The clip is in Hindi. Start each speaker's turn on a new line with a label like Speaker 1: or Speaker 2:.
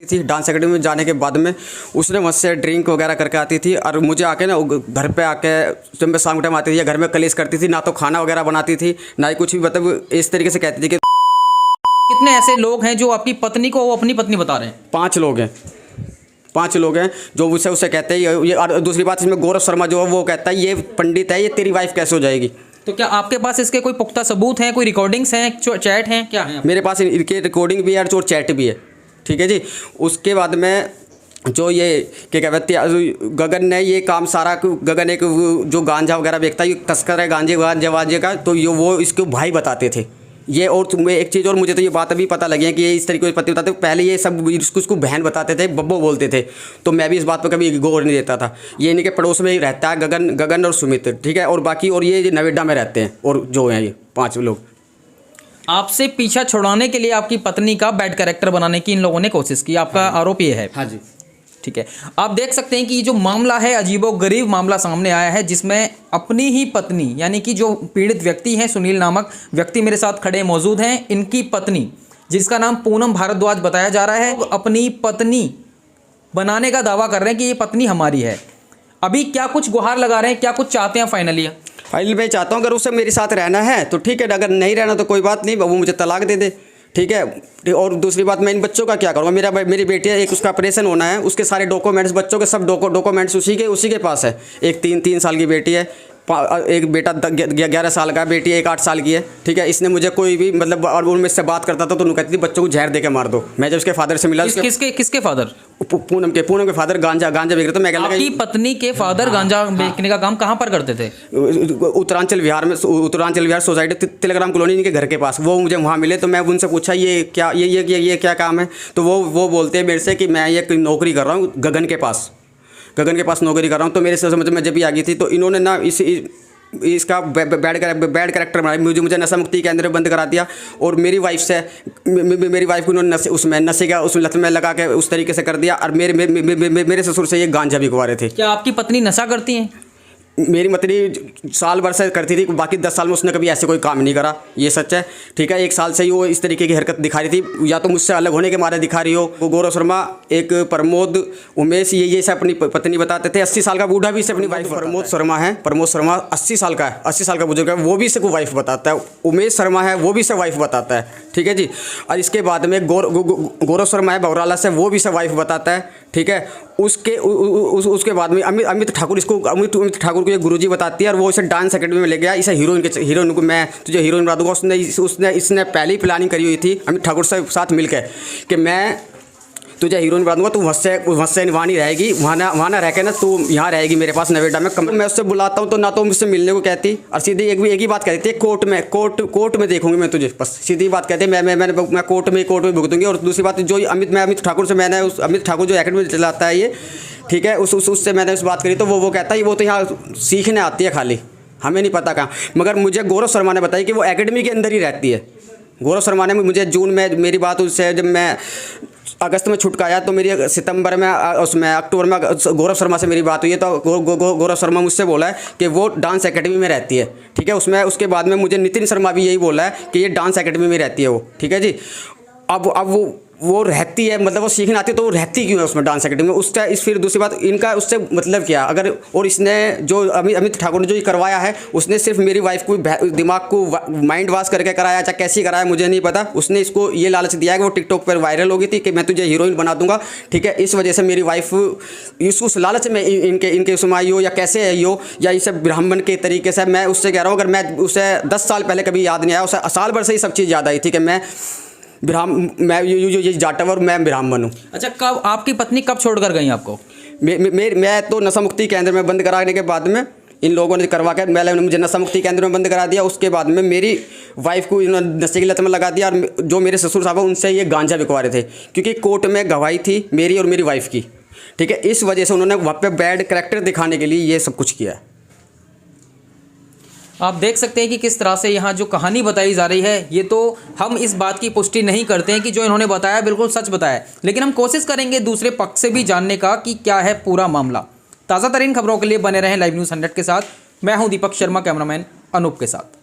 Speaker 1: थी। डांस एकेडमी में जाने के बाद में उसने मुझसे ड्रिंक वगैरह करके आती थी और मुझे आके ना घर पे आके जब मैं शाम के टाइम आती थी या घर में कलेश करती थी, ना तो खाना वगैरह बनाती थी ना ही कुछ भी, मतलब इस तरीके से कहती थी कि
Speaker 2: कितने ऐसे लोग हैं जो आपकी पत्नी को वो अपनी पत्नी बता रहे हैं?
Speaker 1: 5 लोग हैं, 5 लोग हैं जो उसे कहते हैं ये। और दूसरी बात, इसमें गौरव शर्मा जो है वो कहता है ये पंडित है, ये तेरी वाइफ कैसे हो जाएगी।
Speaker 2: तो क्या आपके पास इसके कोई पुख्ता सबूत हैं, कोई रिकॉर्डिंग्स हैं, चैट हैं, क्या है?
Speaker 1: मेरे पास इनके रिकॉर्डिंग भी है और चैट भी है, ठीक है जी। उसके बाद में जो ये क्या कहते हैं, गगन ने ये काम सारा, गगन एक जो गांजा वगैरह बेचता है, ये तस्कर है गांजे का, तो ये वो इसके भाई बताते थे ये। और तुम्हें एक चीज़ और, मुझे तो ये बात अभी पता लगी है कि ये इस तरीके से पति बताते, पहले ये सब इसको बहन बताते थे, बब्बो बोलते थे, तो मैं भी इस बात पर कभी गौर नहीं देता था। ये इनके पड़ोस में ही रहता है गगन और सुमित, ठीक है। और बाकी और ये नोएडा में रहते हैं, और जो हैं ये 5 लोग।
Speaker 2: आपसे पीछा छुड़ाने के लिए आपकी पत्नी का बैड कैरेक्टर बनाने की इन लोगों ने कोशिश की, आपका आरोप ये है?
Speaker 1: हाँ जी,
Speaker 2: ठीक है। आप देख सकते हैं कि ये जो मामला है, अजीबोगरीब मामला सामने आया है, जिसमें अपनी ही पत्नी, यानी कि जो पीड़ित व्यक्ति है, सुनील नामक व्यक्ति मेरे साथ खड़े मौजूद हैं, इनकी पत्नी जिसका नाम पूनम भारद्वाज बताया जा रहा है, अपनी पत्नी बनाने का दावा कर रहे हैं कि ये पत्नी हमारी है। अभी क्या कुछ गुहार लगा रहे हैं, क्या कुछ चाहते हैं फाइनली?
Speaker 1: मैं चाहता हूँ अगर उसे मेरे साथ रहना है तो ठीक है, अगर नहीं रहना तो कोई बात नहीं, वो मुझे तलाक दे दे, ठीक है। और दूसरी बात, मैं इन बच्चों का क्या करूँगा। मेरी बेटी है, एक उसका ऑपरेशन होना है, उसके सारे डॉक्यूमेंट्स, बच्चों के सब डॉक्यूमेंट्स उसी के पास है। एक 3 साल की बेटी है, एक बेटा 11 साल का, बेटी 8 साल की है, ठीक है। इसने मुझे कोई भी मतलब, और वो मुझसे बात करता था तो उन्होंने कहती थी बच्चों को जहर दे के मार दो। मैं जब उसके फादर से मिला,
Speaker 2: किसके फादर?
Speaker 1: पूनम के फादर गांजा बेच रहे थे। मैं
Speaker 2: आपकी पत्नी के फादर गांजा बेचने का काम कहाँ पर करते थे?
Speaker 1: उत्तरांचल विहार सोसाइटी तिलग्राम कॉलोनी इनके घर के पास। वो मुझे वहाँ मिले तो मैं उनसे पूछा ये क्या काम है, तो वो बोलते हैं मेरे से कि मैं ये नौकरी कर रहा हूँ गगन के पास नौकरी कर रहा हूँ। तो मेरे समझ में जब भी आ गई थी तो इन्होंने ना इसका बैड कैरेक्टर बनाया, मुझे नशा मुक्ति केंद्र में बंद करा दिया। और मेरी वाइफ को उन्होंने नशे का उस लत में लगा के उस तरीके से कर दिया। और मेरे ससुर से ये गांजा भी गुवा रहे थे।
Speaker 2: क्या आपकी पत्नी नशा करती हैं?
Speaker 1: मेरी पत्नी साल भर से करती थी, बाकी 10 साल में उसने कभी ऐसे कोई काम नहीं करा, ये सच है, ठीक है। 1 साल से ही वो इस तरीके की हरकत दिखा रही थी, या तो मुझसे अलग होने के मारे दिखा रही हो। वो गौरव शर्मा, एक प्रमोद, उमेश, ये सब अपनी पत्नी बताते थे। 80 साल का बूढ़ा भी इसे अपनी वाइफ, प्रमोद शर्मा 80 साल का है, 80 साल का बुजुर्ग है, वो भी इसे को वाइफ बताता है। उमेश शर्मा है, वो भी इसे वाइफ बताता है, ठीक है जी। और इसके बाद में गौरव शर्मा है बौराला से, वो भी इसे वाइफ बताता है, ठीक है। उसके बाद में अमित ठाकुर को ये गुरुजी बताती है, और वो इसे डांस एकेडमी में ले गया। इसे हीरोइन को मैं तुझे हीरोइन बना दूंगा। इसने पहले ही प्लानिंग करी हुई थी अमित ठाकुर से साथ मिलकर कि मैं तुझे हीरोइन बना दूंगा, तू वहाँ वहाँ नहीं रहेगी, वहाँ ना रह के ना तू यहाँ रहेगी मेरे पास नोएडा में। मैं उससे बुलाता हूँ तो ना तो मुझसे मिलने को कहती, और सीधी एक ही बात कहती है, कोर्ट में देखूंगी मैं तुझे, बस सीधी बात कहती है, मैं कोर्ट में भुगतूंगी। और दूसरी बात, जो अमित ठाकुर से मैंने अमित ठाकुर जो एकेडमी चलाता है ये, ठीक है, उससे मैंने उस बात करी तो वो कहता है वो तो यहाँ सीखने आती है खाली, हमें नहीं पता कहाँ। मगर मुझे गौरव शर्मा ने बताया कि वो एकेडमी के अंदर ही रहती है। गौरव शर्मा ने मुझे जून में, मेरी बात उससे जब मैं अगस्त में छुटका आया तो मेरी सितंबर में अक्टूबर में गौरव शर्मा से मेरी बात हुई है। तो गौरव शर्मा मुझसे बोला है कि वो डांस एकेडमी में रहती है, ठीक है। उसके बाद में मुझे नितिन शर्मा भी यही बोला है कि ये डांस एकेडमी में रहती है वो, ठीक है जी। अब वो रहती है, मतलब वो सीखने आती है, तो वो रहती क्यों है उसमें डांस एकेडमी में, उसका फिर दूसरी बात, इनका उससे मतलब क्या अगर। और इसने जो अमित ठाकुर ने जो ये करवाया है, उसने सिर्फ मेरी वाइफ को दिमाग को माइंड वॉश करके कराया, चाहे कैसे कराया मुझे नहीं पता। उसने इसको ये लालच दिया कि वो टिकटॉक पर वायरल हो गई थी कि मैं तुझे हीरोइन बना दूंगा, ठीक है। इस वजह से मेरी वाइफ उस लालच में इनके उसमें आई हो, या कैसे आई हो, या इसे ब्राह्मण के तरीके से। मैं उससे कह रहा हूँ, अगर मैं उसे 10 साल पहले कभी याद नहीं आया, उसे साल भर से ही सब चीज़ याद आई थी कि मैं जाटव और मैं ब्राह्मण हूँ।
Speaker 2: अच्छा, कब आपकी पत्नी कब छोड़कर गई आपको?
Speaker 1: मैं तो नशा मुक्ति केंद्र में बंद कराने के बाद में इन लोगों ने करवा कर मुझे नशा मुक्ति केंद्र में बंद करा दिया। उसके बाद में मेरी वाइफ को इन्होंने नशे की लत में लगा दिया, और जो मेरे ससुर साहब हैं उनसे ये गांजा बिकवा रहे थे, क्योंकि कोर्ट में गवाही थी मेरी और मेरी वाइफ की, ठीक है। इस वजह से उन्होंने वहाँ पे बैड कैरेक्टर दिखाने के लिए ये सब कुछ किया है।
Speaker 2: आप देख सकते हैं कि किस तरह से यहाँ जो कहानी बताई जा रही है, ये तो हम इस बात की पुष्टि नहीं करते हैं कि जो इन्होंने बताया बिल्कुल सच बताया, लेकिन हम कोशिश करेंगे दूसरे पक्ष से भी जानने का कि क्या है पूरा मामला। ताज़ा तरीन खबरों के लिए बने रहें लाइव न्यूज़ 100 के साथ। मैं हूँ दीपक शर्मा, कैमरामैन अनूप के साथ।